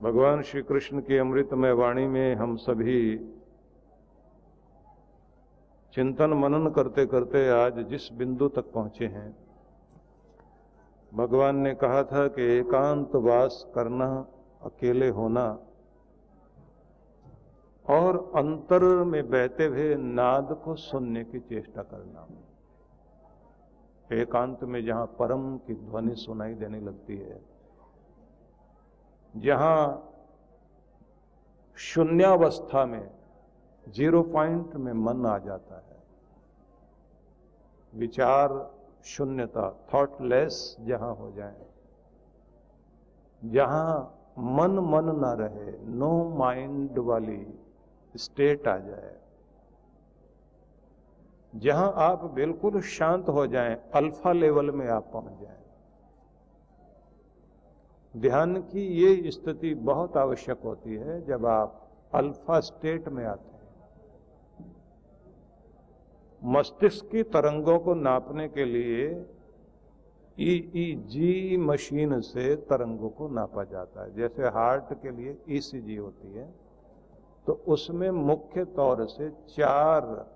भगवान श्री कृष्ण की अमृतमय वाणी में हम सभी चिंतन मनन करते करते आज जिस बिंदु तक पहुंचे हैं, भगवान ने कहा था कि एकांत वास करना, अकेले होना और अंतर में बहते हुए नाद को सुनने की चेष्टा करना। एकांत में जहां परम की ध्वनि सुनाई देने लगती है, जहां शून्यावस्था में, जीरो पॉइंट में मन आ जाता है, विचार शून्यता, थॉटलेस जहां हो जाए, जहां मन ना रहे, नो माइंड वाली स्टेट आ जाए, जहां आप बिल्कुल शांत हो जाएं, अल्फा लेवल में आप पहुंच जाएं। ध्यान की ये स्थिति बहुत आवश्यक होती है जब आप अल्फा स्टेट में आते हैं। मस्तिष्क की तरंगों को नापने के लिए ईईजी मशीन से तरंगों को नापा जाता है। जैसे हार्ट के लिए ईसीजी होती है, तो उसमें मुख्य तौर से 4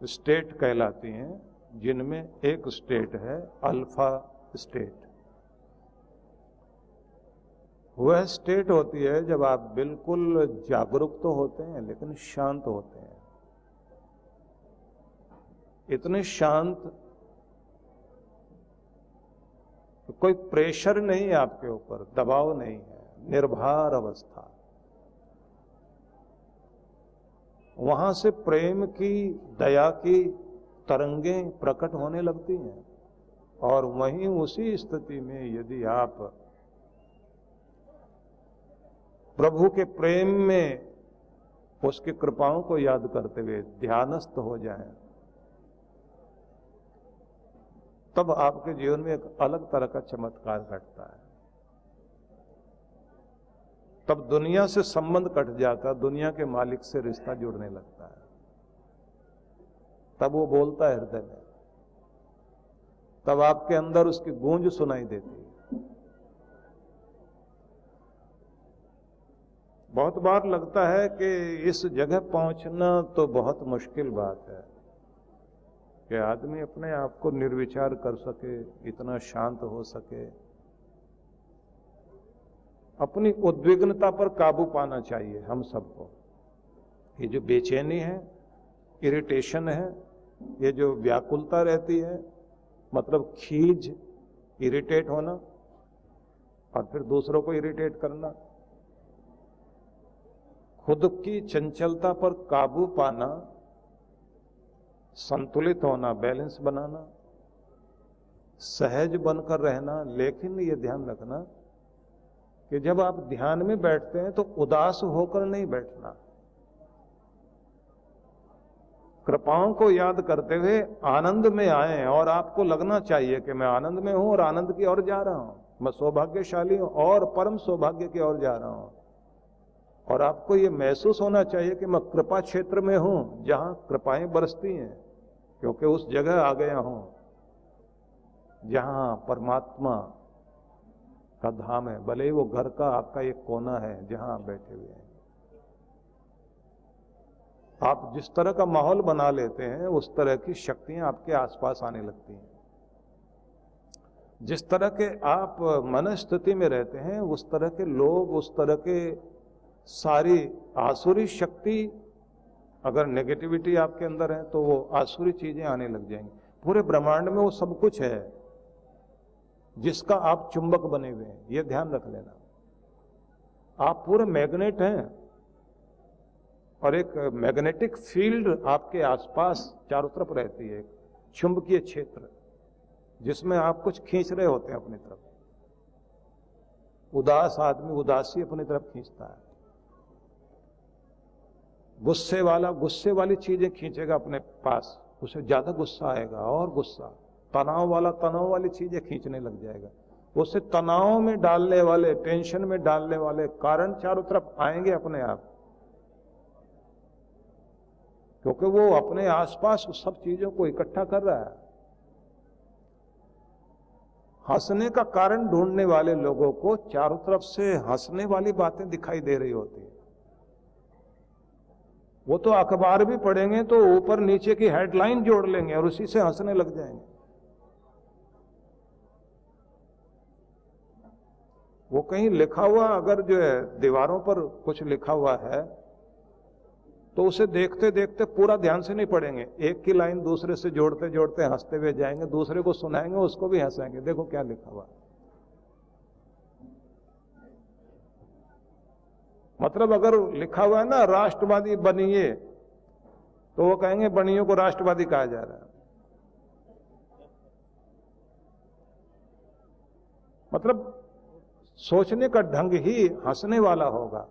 स्टेट कहलाती हैं, जिनमें एक स्टेट है अल्फा स्टेट। वह स्टेट होती है जब आप बिल्कुल जागरूक तो होते हैं लेकिन शांत होते हैं, इतने शांत कि कोई प्रेशर नहीं है आपके ऊपर, दबाव नहीं है, निर्भर अवस्था। वहां से प्रेम की, दया की तरंगें प्रकट होने लगती हैं। और वहीं उसी स्थिति में यदि आप प्रभु के प्रेम में उसकी कृपाओं को याद करते हुए ध्यानस्थ हो जाएं, तब आपके जीवन में एक अलग तरह का चमत्कार घटता है। तब दुनिया से संबंध कट जाता, दुनिया के मालिक से रिश्ता जुड़ने लगता है। तब वो बोलता है हृदय में, तब आपके अंदर उसकी गूंज सुनाई देती है। बहुत बार लगता है कि इस जगह पहुंचना तो बहुत मुश्किल बात है कि आदमी अपने आप को निर्विचार कर सके, इतना शांत हो सके। अपनी उद्विग्नता पर काबू पाना चाहिए हम सबको। ये जो बेचैनी है, इरिटेशन है, ये जो व्याकुलता रहती है, मतलब खीज, इरिटेट होना और फिर दूसरों को इरिटेट करना, खुद की चंचलता पर काबू पाना, संतुलित होना, बैलेंस बनाना, सहज बनकर रहना। लेकिन ये ध्यान रखना कि जब आप ध्यान में बैठते हैं तो उदास होकर नहीं बैठना। कृपाओं को याद करते हुए आनंद में आए और आपको लगना चाहिए कि मैं आनंद में हूं और आनंद की ओर जा रहा हूं, मैं सौभाग्यशाली हूं और परम सौभाग्य की ओर जा रहा हूं। और आपको ये महसूस होना चाहिए कि मैं कृपा क्षेत्र में हूं, जहां कृपाएं बरसती हैं, क्योंकि उस जगह आ गया हूं जहां परमात्मा का धाम है। भले ही वो घर का आपका एक कोना है जहां आप बैठे हुए हैं। आप जिस तरह का माहौल बना लेते हैं, उस तरह की शक्तियां आपके आसपास आने लगती हैं। जिस तरह के आप मन स्थिति में रहते हैं, उस तरह के लोग, उस तरह के सारी आसुरी शक्ति, अगर नेगेटिविटी आपके अंदर है तो वो आसुरी चीजें आने लग जाएंगी। पूरे ब्रह्मांड में वो सब कुछ है जिसका आप चुंबक बने हुए हैं, ये ध्यान रख लेना। आप पूरे मैग्नेट हैं और एक मैग्नेटिक फील्ड आपके आसपास चारों तरफ रहती है, एक चुंबकीय क्षेत्र जिसमें आप कुछ खींच रहे होते हैं अपनी तरफ। उदास आदमी उदासी अपनी तरफ खींचता है, गुस्से वाला गुस्से वाली चीजें खींचेगा अपने पास, उसे ज्यादा गुस्सा आएगा और गुस्सा। तनाव वाला तनाव वाली चीजें खींचने लग जाएगा, उसे तनाव में डालने वाले, टेंशन में डालने वाले कारण चारों तरफ आएंगे अपने आप, क्योंकि वो अपने आसपास उस सब चीजों को इकट्ठा कर रहा है। हंसने का कारण ढूंढने वाले लोगों को चारों तरफ से हंसने वाली बातें दिखाई दे रही होती है। वो तो अखबार भी पढ़ेंगे तो ऊपर नीचे की हेडलाइन जोड़ लेंगे और उसी से हंसने लग जाएंगे। वो कहीं लिखा हुआ अगर जो है दीवारों पर कुछ लिखा हुआ है तो उसे देखते देखते पूरा ध्यान से नहीं पढ़ेंगे, एक की लाइन दूसरे से जोड़ते जोड़ते हंसते हुए जाएंगे, दूसरे को सुनाएंगे, उसको भी हंसाएंगे, देखो क्या लिखा हुआ। मतलब अगर लिखा हुआ है ना राष्ट्रवादी बनिए, तो वो कहेंगे बनियों को राष्ट्रवादी कहा जा रहा है। मतलब सोचने का ढंग ही हंसने वाला होगा,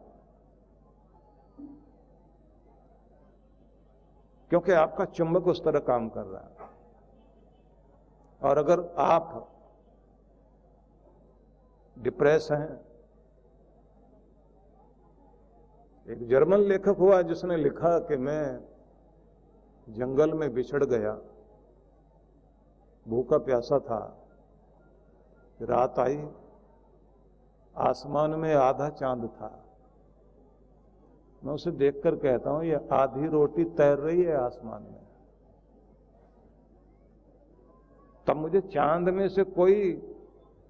क्योंकि आपका चुंबक उस तरह काम कर रहा है। और अगर आप डिप्रेस हैं, एक जर्मन लेखक हुआ जिसने लिखा कि मैं जंगल में बिछड़ गया, भूखा प्यासा था, रात आई, आसमान में आधा चांद था, मैं उसे देखकर कहता हूं ये आधी रोटी तैर रही है आसमान में। तब मुझे चांद में से कोई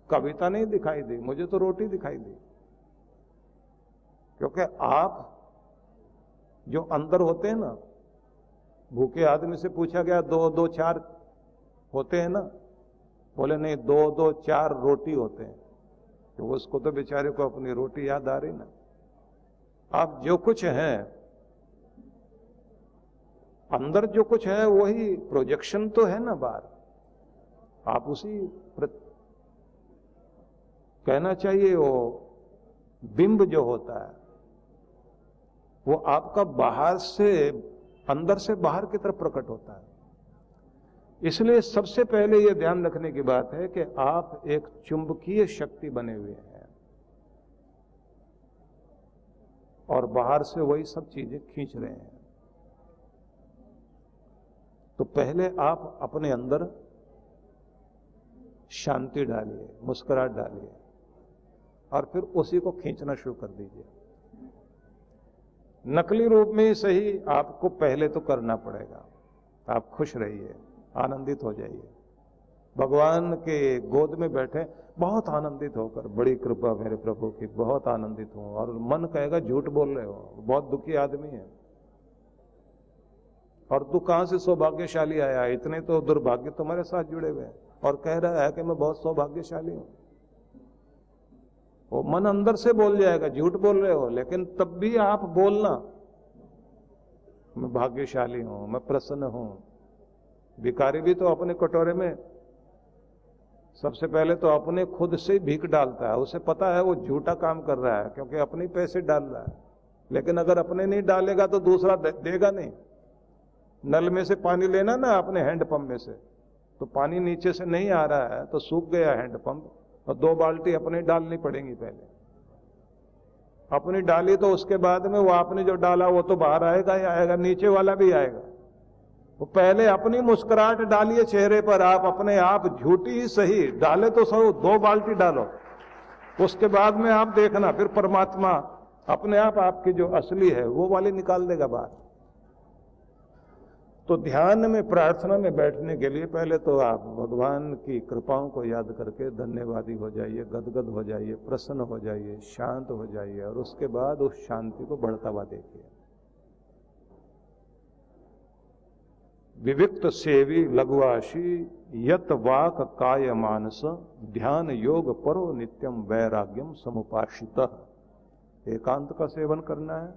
कविता नहीं दिखाई दी, मुझे तो रोटी दिखाई दी। क्योंकि आप जो अंदर होते हैं ना, भूखे आदमी से पूछा गया 2 2 4 होते हैं ना, बोले नहीं 2 2 4 रोटी होते हैं। तो उसको तो बेचारे को अपनी रोटी याद आ रही ना। आप जो कुछ हैं अंदर, जो कुछ है वही प्रोजेक्शन तो है ना बाहर, आप उसी कहना चाहिए वो बिंब जो होता है वो आपका बाहर से अंदर से बाहर की तरफ प्रकट होता है। इसलिए सबसे पहले यह ध्यान रखने की बात है कि आप एक चुंबकीय शक्ति बने हुए हैं और बाहर से वही सब चीजें खींच रहे हैं। तो पहले आप अपने अंदर शांति डालिए, मुस्कुराहट डालिए और फिर उसी को खींचना शुरू कर दीजिए। नकली रूप में ही सही, आपको पहले तो करना पड़ेगा। आप खुश रहिए, आनंदित हो जाइए, भगवान के गोद में बैठे बहुत आनंदित होकर, बड़ी कृपा मेरे प्रभु की, बहुत आनंदित हूं। और मन कहेगा झूठ बोल रहे हो, बहुत दुखी आदमी है, और तू कहां से सौभाग्यशाली आया, इतने तो दुर्भाग्य तुम्हारे साथ जुड़े हुए हैं, और कह रहा है कि मैं बहुत सौभाग्यशाली हूं। वो मन अंदर से बोल जाएगा झूठ बोल रहे हो, लेकिन तब भी आप बोलना मैं भाग्यशाली हूं, मैं प्रसन्न हूं। भिखारी भी तो अपने कटोरे में सबसे पहले तो अपने खुद से ही भीख डालता है, उसे पता है वो झूठा काम कर रहा है क्योंकि अपने पैसे डाल रहा है। लेकिन अगर अपने नहीं डालेगा तो दूसरा देगा नहीं। नल में से पानी लेना ना अपने हैंडपंप में से, तो पानी नीचे से नहीं आ रहा है तो सूख गया हैंडपंप, और 2 बाल्टी अपने डालनी पड़ेंगी। पहले अपनी डाली तो उसके बाद में वो आपने जो डाला वो तो बाहर आएगा ही आएगा, नीचे वाला भी आएगा। वो पहले अपनी मुस्कुराहट डालिए चेहरे पर, आप अपने आप झूठी ही सही डाले तो सो 2 बाल्टी डालो, उसके बाद में आप देखना फिर परमात्मा अपने आप आपकी जो असली है वो वाली निकाल देगा बाहर। तो ध्यान में, प्रार्थना में बैठने के लिए पहले तो आप भगवान की कृपाओं को याद करके धन्यवादी हो जाइए, गदगद हो जाइए, प्रसन्न हो जाइए, शांत हो जाइए, और उसके बाद उस शांति को बढ़ता हुआ देखिए। विविक्त सेवी लघुआशी यत वाक काय मानस ध्यान योग परो नित्यम वैराग्यम समुपाशित। एकांत का सेवन करना है,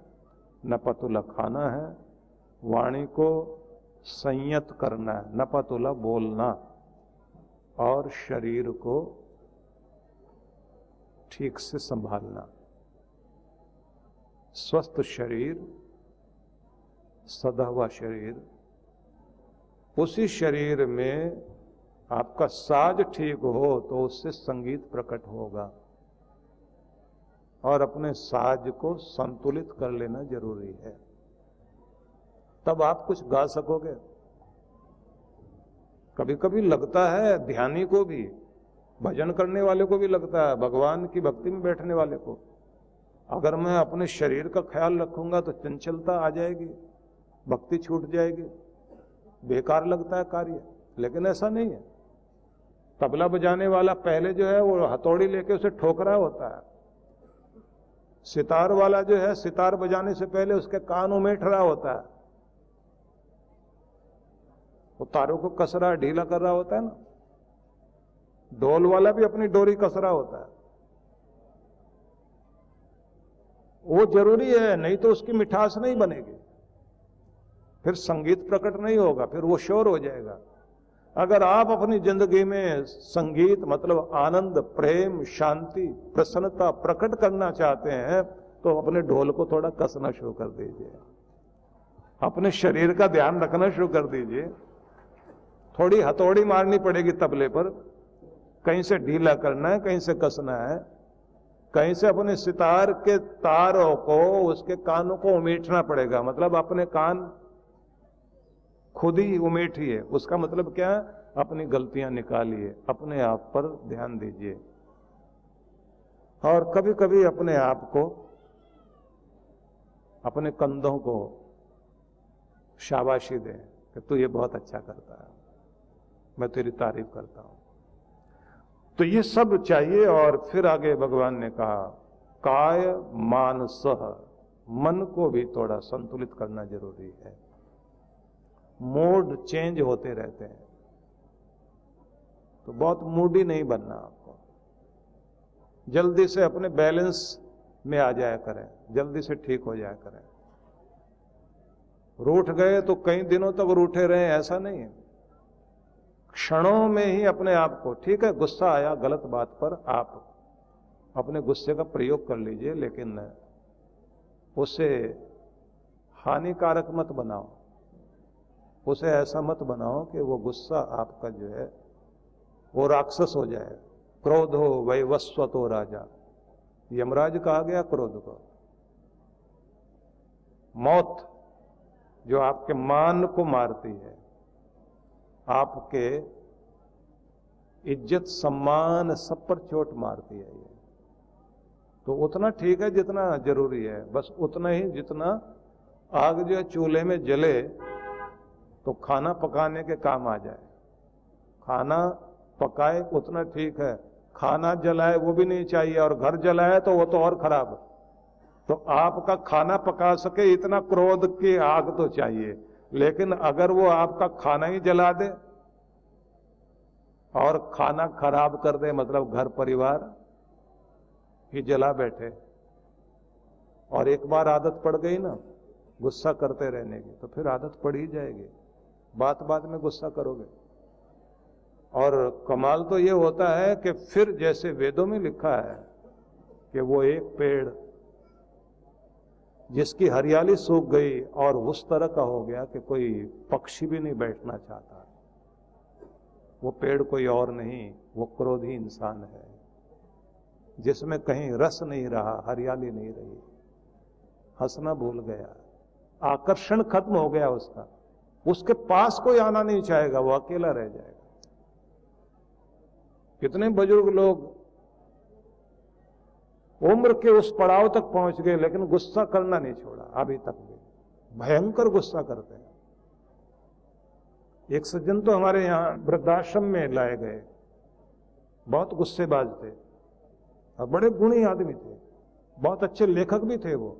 न पतुला खाना है, वाणी को संयत करना है, न पतुला बोलना, और शरीर को ठीक से संभालना। स्वस्थ शरीर, सदा हुआ शरीर, उसी शरीर में आपका साज ठीक हो तो उससे संगीत प्रकट होगा, और अपने साज को संतुलित कर लेना जरूरी है, तब आप कुछ गा सकोगे। कभी कभी लगता है ध्यानी को भी भजन करने वाले को भी लगता है, भगवान की भक्ति में बैठने वाले को। अगर मैं अपने शरीर का ख्याल रखूंगा तो चंचलता आ जाएगी, भक्ति छूट जाएगी, बेकार लगता है कार्य। लेकिन ऐसा नहीं है। तबला बजाने वाला पहले जो है वो हथौड़ी लेके उसे ठोक रहा होता है। सितार वाला जो है सितार बजाने से पहले उसके कान उमेट रहा होता है, वो तारों को कस रहा, ढीला कर रहा होता है ना। ढोल वाला भी अपनी डोरी कस रहा होता है। वो जरूरी है, नहीं तो उसकी मिठास नहीं बनेगी, फिर संगीत प्रकट नहीं होगा, फिर वो शोर हो जाएगा। अगर आप अपनी जिंदगी में संगीत मतलब आनंद, प्रेम, शांति, प्रसन्नता प्रकट करना चाहते हैं तो अपने ढोल को थोड़ा कसना शुरू कर दीजिए, अपने शरीर का ध्यान रखना शुरू कर दीजिए। थोड़ी हथौड़ी मारनी पड़ेगी तबले पर, कहीं से ढीला करना है, कहीं से कसना है, कहीं से अपने सितार के तारों को, उसके कानों को उमेटना पड़ेगा। मतलब अपने कान खुद ही उमेटिए। उसका मतलब क्या है? अपनी गलतियां निकालिए, अपने आप पर ध्यान दीजिए और कभी कभी अपने आप को, अपने कंधों को शाबाशी दें कि तू ये बहुत अच्छा करता है, मैं तेरी तारीफ करता हूं। तो ये सब चाहिए। और फिर आगे भगवान ने कहा काय मानसह, मन को भी थोड़ा संतुलित करना जरूरी है। मूड चेंज होते रहते हैं, तो बहुत मूडी नहीं बनना आपको। जल्दी से अपने बैलेंस में आ जाया करें, जल्दी से ठीक हो जाया करें। रूठ गए तो कई दिनों तक रूठे रहे, ऐसा नहीं है। क्षणों में ही अपने आप को, ठीक है गुस्सा आया गलत बात पर, आप अपने गुस्से का प्रयोग कर लीजिए, लेकिन उसे हानिकारक मत बनाओ, उसे ऐसा मत बनाओ कि वो गुस्सा आपका जो है वो राक्षस हो जाए। क्रोध हो वैवस्वतो राजा, यमराज कहा गया क्रोध को। मौत जो आपके मान को मारती है, आपके इज्जत सम्मान सब पर चोट मारती है ये। तो उतना ठीक है जितना जरूरी है, बस उतना ही जितना आग जो है चूल्हे में जले तो खाना पकाने के काम आ जाए। खाना पकाए उतना ठीक है, खाना जलाए वो भी नहीं चाहिए, और घर जलाए तो वो तो और खराब। तो आपका खाना पका सके इतना क्रोध की आग तो चाहिए, लेकिन अगर वो आपका खाना ही जला दे और खाना खराब कर दे, मतलब घर परिवार ही जला बैठे, और एक बार आदत पड़ गई ना गुस्सा करते रहने की, तो फिर आदत पड़ ही जाएगी, बात बात में गुस्सा करोगे। और कमाल तो ये होता है कि फिर जैसे वेदों में लिखा है कि वो एक पेड़ जिसकी हरियाली सूख गई और उस तरह का हो गया कि कोई पक्षी भी नहीं बैठना चाहता, वो पेड़ कोई और नहीं, वो क्रोधी इंसान है जिसमें कहीं रस नहीं रहा, हरियाली नहीं रही, हंसना भूल गया, आकर्षण खत्म हो गया उसका, उसके पास कोई आना नहीं चाहेगा, वो अकेला रह जाएगा। कितने बुजुर्ग लोग उम्र के उस पड़ाव तक पहुंच गए लेकिन गुस्सा करना नहीं छोड़ा, अभी तक भी भयंकर गुस्सा करते हैं। एक सज्जन तो हमारे यहां वृद्धाश्रम में लाए गए, बहुत गुस्सेबाज थे और बड़े गुणी आदमी थे, बहुत अच्छे लेखक भी थे वो,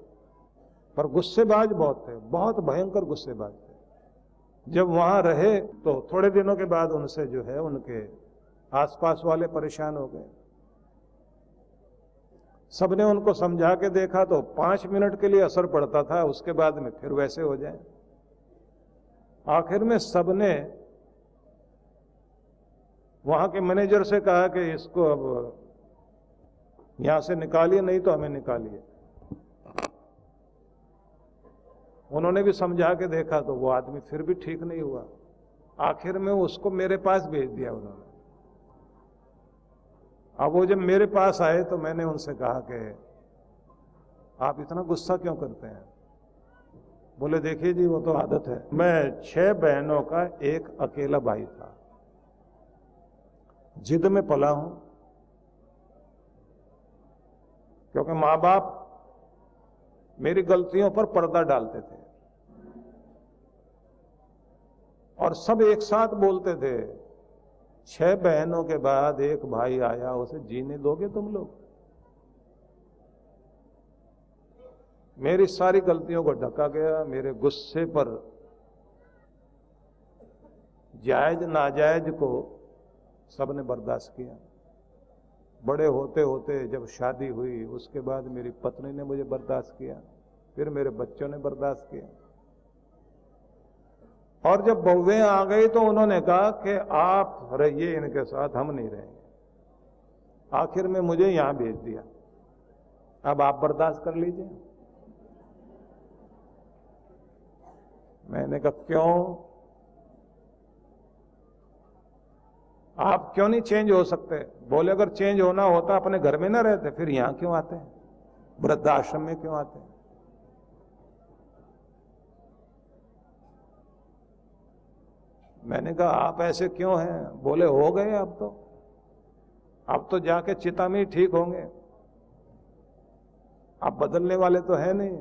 पर गुस्सेबाज बहुत थे, बहुत भयंकर गुस्सेबाज थे। जब वहां रहे तो थोड़े दिनों के बाद उनसे जो है उनके आसपास वाले परेशान हो गए। सबने उनको समझा के देखा तो 5 मिनट के लिए असर पड़ता था, उसके बाद में फिर वैसे हो जाए। आखिर में सबने वहां के मैनेजर से कहा कि इसको अब यहां से निकालिए, नहीं तो हमें निकालिए। उन्होंने भी समझा के देखा तो वो आदमी फिर भी ठीक नहीं हुआ। आखिर में उसको मेरे पास भेज दिया उन्होंने। अब वो जब मेरे पास आए तो मैंने उनसे कहा कि आप इतना गुस्सा क्यों करते हैं? बोले देखिए जी वो तो आदत है, मैं 6 बहनों का एक अकेला भाई था, जिद में पला हूं, क्योंकि माँ बाप मेरी गलतियों पर पर्दा डालते थे और सब एक साथ बोलते थे, 6 बहनों के बाद एक भाई आया, उसे जीने दोगे तुम लोग? मेरी सारी गलतियों को ढका गया, मेरे गुस्से पर जायज नाजायज को सबने बर्दाश्त किया। बड़े होते होते जब शादी हुई उसके बाद मेरी पत्नी ने मुझे बर्दाश्त किया, फिर मेरे बच्चों ने बर्दाश्त किया, और जब बहुएं आ गई तो उन्होंने कहा कि आप रहिए इनके साथ, हम नहीं रहेंगे। आखिर में मुझे यहां भेज दिया, अब आप बर्दाश्त कर लीजिए। मैंने कहा क्यों? आप क्यों नहीं चेंज हो सकते? बोले अगर चेंज होना होता अपने घर में ना रहते, फिर यहां क्यों आते हैं, वृद्धाश्रम में क्यों आते हैं? मैंने कहा आप ऐसे क्यों हैं? बोले हो गए, अब तो जाके चिता में ही ठीक होंगे, आप बदलने वाले तो है नहीं।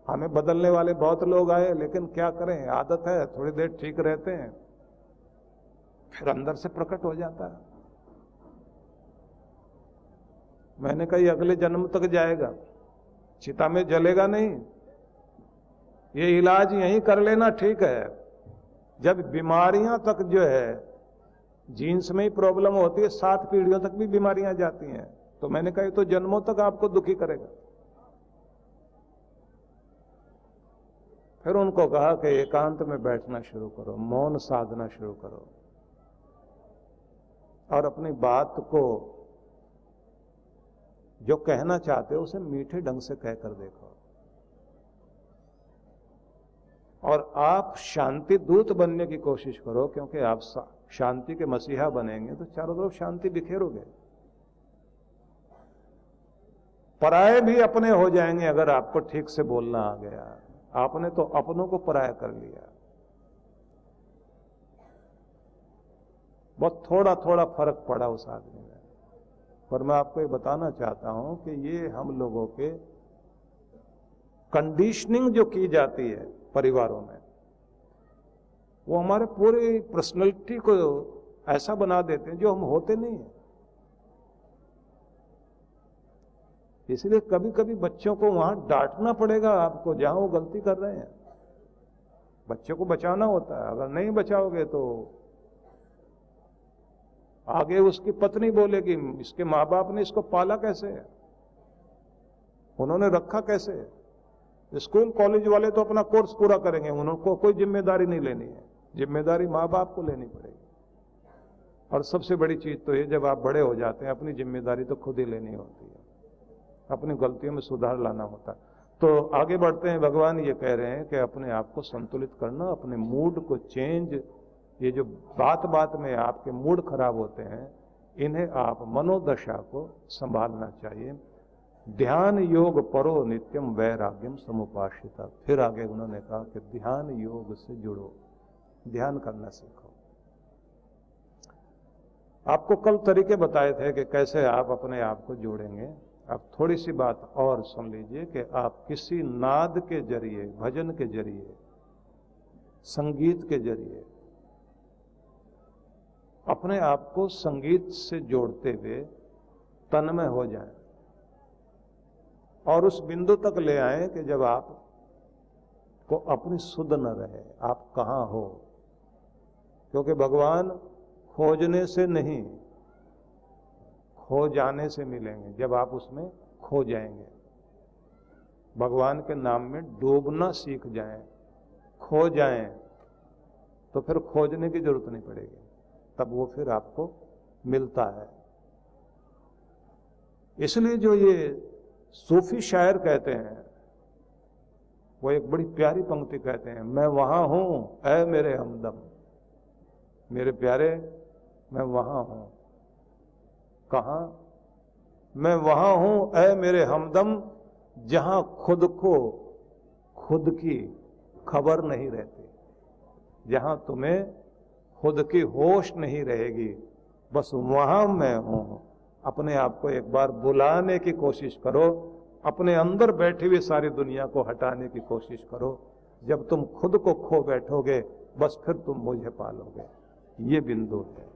हमें बदलने वाले बहुत लोग आए, लेकिन क्या करें, आदत है, थोड़ी देर ठीक रहते हैं, फिर अंदर से प्रकट हो जाता है। मैंने कहा ये अगले जन्म तक जाएगा, चिता में जलेगा नहीं, ये इलाज यहीं कर लेना ठीक है। जब बीमारियां तक जो है जीन्स में ही प्रॉब्लम होती है, 7 पीढ़ियों तक भी बीमारियां जाती हैं, तो मैंने कहा ये तो जन्मों तक आपको दुखी करेगा। फिर उनको कहा कि एकांत में बैठना शुरू करो, मौन साधना शुरू करो, और अपनी बात को जो कहना चाहते हो उसे मीठे ढंग से कहकर देखो, और आप शांति दूत बनने की कोशिश करो, क्योंकि आप शांति के मसीहा बनेंगे तो चारों तरफ शांति बिखेरोगे। पराये भी अपने हो जाएंगे अगर आपको ठीक से बोलना आ गया। आपने तो अपनों को पराया कर लिया। बहुत थोड़ा थोड़ा फर्क पड़ा उस आदमी में, पर मैं आपको ये बताना चाहता हूं कि ये हम लोगों के कंडीशनिंग जो की जाती है परिवारों में, वो हमारे पूरी पर्सनैलिटी को ऐसा बना देते हैं जो हम होते नहीं हैं। इसलिए कभी कभी बच्चों को वहां डांटना पड़ेगा आपको जहां वो गलती कर रहे हैं। बच्चों को बचाना होता है, अगर नहीं बचाओगे तो आगे उसकी पत्नी बोलेगी इसके माँ बाप ने इसको पाला कैसे, उन्होंने रखा कैसे। स्कूल कॉलेज वाले तो अपना कोर्स पूरा करेंगे, उनको कोई जिम्मेदारी नहीं लेनी है, जिम्मेदारी माँ बाप को लेनी पड़ेगी। और सबसे बड़ी चीज तो ये, जब आप बड़े हो जाते हैं अपनी जिम्मेदारी तो खुद ही लेनी होती है, अपनी गलतियों में सुधार लाना होता है। तो आगे बढ़ते हैं, भगवान ये कह रहे हैं कि अपने आप को संतुलित करना, अपने मूड को चेंज, ये जो बात बात में आपके मूड खराब होते हैं इन्हें आप मनोदशा को संभालना चाहिए। ध्यान योग परो नित्यम वैराग्यम समुपाश्रिता। फिर आगे उन्होंने कहा कि ध्यान योग से जुड़ो, ध्यान करना सीखो। आपको कल तरीके बताए थे कि कैसे आप अपने आप को जोड़ेंगे। अब थोड़ी सी बात और सुन लीजिए कि आप किसी नाद के जरिए, भजन के जरिए, संगीत के जरिए अपने आप को संगीत से जोड़ते हुए तन्मय हो जाएं और उस बिंदु तक ले आए कि जब आप को अपनी सुध न रहे आप कहां हो। क्योंकि भगवान खोजने से नहीं, खो जाने से मिलेंगे। जब आप उसमें खो जाएंगे, भगवान के नाम में डूबना सीख जाएं, खो जाएं, तो फिर खोजने की जरूरत नहीं पड़ेगी, तब वो फिर आपको मिलता है। इसलिए जो ये सूफी शायर कहते हैं, वो एक बड़ी प्यारी पंक्ति कहते हैं, मैं वहां हूं ऐ मेरे हमदम। मेरे प्यारे, मैं वहां हूं। कहां? मैं वहां हूं ऐ मेरे हमदम, जहां खुद को खुद की खबर नहीं रहती, जहां तुम्हें खुद की होश नहीं रहेगी, बस वहां मैं हूं। अपने आप को एक बार बुलाने की कोशिश करो, अपने अंदर बैठी हुई सारी दुनिया को हटाने की कोशिश करो। जब तुम खुद को खो बैठोगे बस फिर तुम मुझे पालोगे। ये बिंदु है।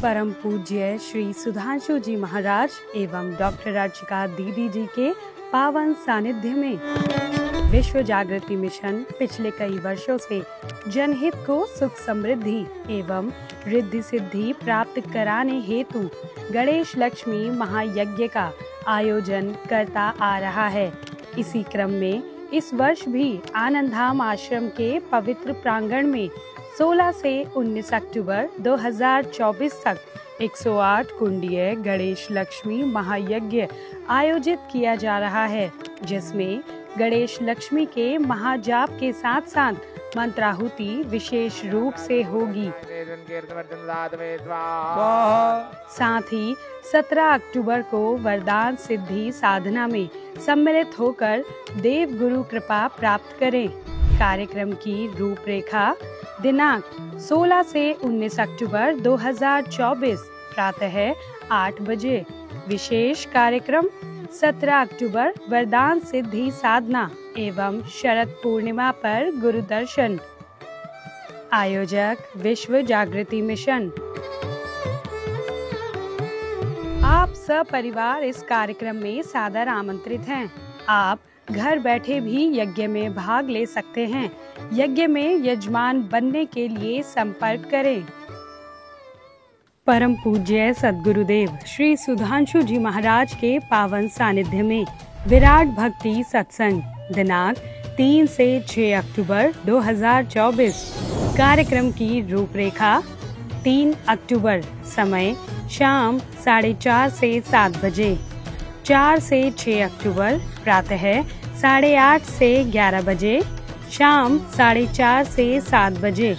परम पूज्य श्री सुधांशु जी महाराज एवं डॉक्टर अर्चिका दीदी जी के पावन सानिध्य में विश्व जागृति मिशन पिछले कई वर्षों से जनहित को सुख समृद्धि एवं रिद्धि सिद्धि प्राप्त कराने हेतु गणेश लक्ष्मी महायज्ञ का आयोजन करता आ रहा है। इसी क्रम में इस वर्ष भी आनंद धाम आश्रम के पवित्र प्रांगण में 16 से 19 अक्टूबर 2024 तक 108 कुंडीय गणेश लक्ष्मी महायज्ञ आयोजित किया जा रहा है, जिसमें गणेश लक्ष्मी के महाजाप के साथ साथ मंत्राहुति विशेष रूप से होगी। साथ ही 17 अक्टूबर को वरदान सिद्धि साधना में सम्मिलित होकर देव गुरु कृपा प्राप्त करें। कार्यक्रम की रूपरेखा दिनांक 16 से 19 अक्टूबर 2024 प्रातः 8 बजे। विशेष कार्यक्रम 17 अक्टूबर वरदान सिद्धि साधना एवं शरद पूर्णिमा पर गुरु दर्शन। आयोजक विश्व जागृति मिशन। आप सपरिवार इस कार्यक्रम में सादर आमंत्रित हैं। आप घर बैठे भी यज्ञ में भाग ले सकते हैं। यज्ञ में यजमान बनने के लिए संपर्क करें। परम पूज्य सद्गुरुदेव श्री सुधांशु जी महाराज के पावन सानिध्य में विराट भक्ति सत्संग दिनांक 3 से 6 अक्टूबर 2024। कार्यक्रम की रूपरेखा 3 अक्टूबर समय शाम 4:30 से 7 बजे। 4 से 6 अक्टूबर प्रातः 8:30 से 11 बजे, शाम 4:30 से 7 बजे।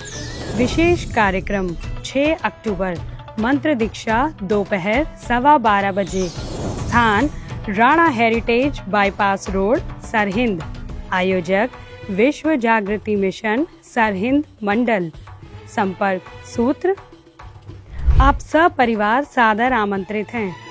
विशेष कार्यक्रम 6 अक्टूबर मंत्र दीक्षा दोपहर 12:15 बजे। स्थान Rana heritage bypass road Sirhind. आयोजक विश्व जागृति मिशन सरहिंद मंडल। संपर्क सूत्र। आप सपरिवार सादर आमंत्रित हैं।